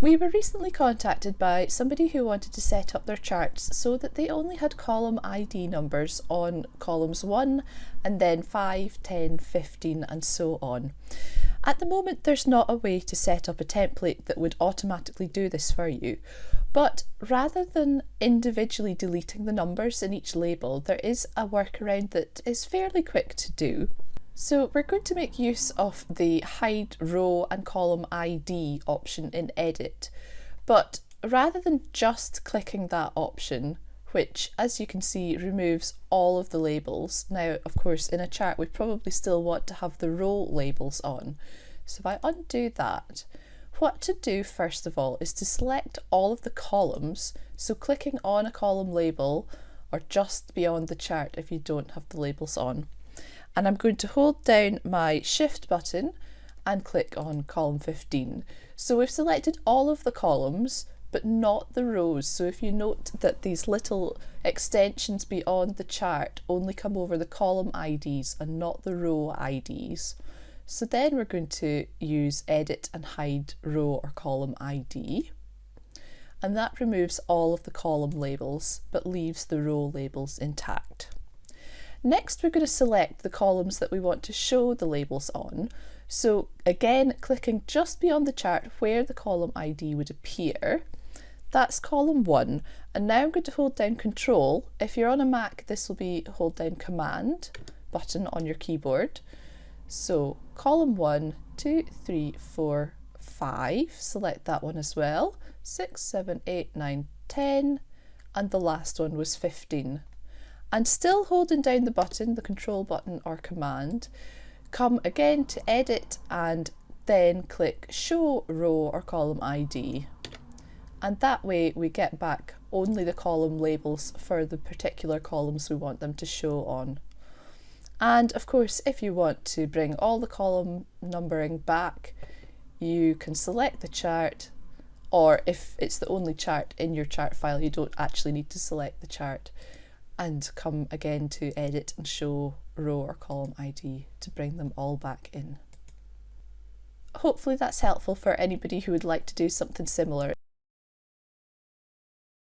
We were recently contacted by somebody who wanted to set up their charts so that they only had column ID numbers on columns 1 and then 5, 10, 15 and so on. At the moment there's not a way to set up a template that would automatically do this for you, but rather than individually deleting the numbers in each label, there is a workaround that is fairly quick to do. So we're going to make use of the hide row and column ID option in Edit, but rather than just clicking that option, which as you can see removes all of the labels. Now of course in a chart we probably still want to have the row labels on. So if I undo that, what to do first of all is to select all of the columns, so clicking on a column label or just beyond the chart if you don't have the labels on. And I'm going to hold down my Shift button and click on column 15. So we've selected all of the columns but not the rows. So if you note that these little extensions beyond the chart only come over the column IDs and not the row IDs. So then we're going to use Edit and Hide Row or Column ID. And that removes all of the column labels but leaves the row labels intact. Next we're going to select the columns that we want to show the labels on. So again, clicking just beyond the chart where the column ID would appear. That's column 1, and now I'm going to hold down Control. If you're on a Mac, this will be hold down Command button on your keyboard. So column 1, 2, 3, 4, 5, select that one as well, 6, 7, 8, 9, 10, and the last one was 15. And still holding down the button, the Control button or Command, come again to Edit and then click Show Row or Column ID. And that way we get back only the column labels for the particular columns we want them to show on. And of course, if you want to bring all the column numbering back, you can select the chart, or if it's the only chart in your chart file, you don't actually need to select the chart, and come again to Edit and Show Row or Column ID to bring them all back in. Hopefully that's helpful for anybody who would like to do something similar.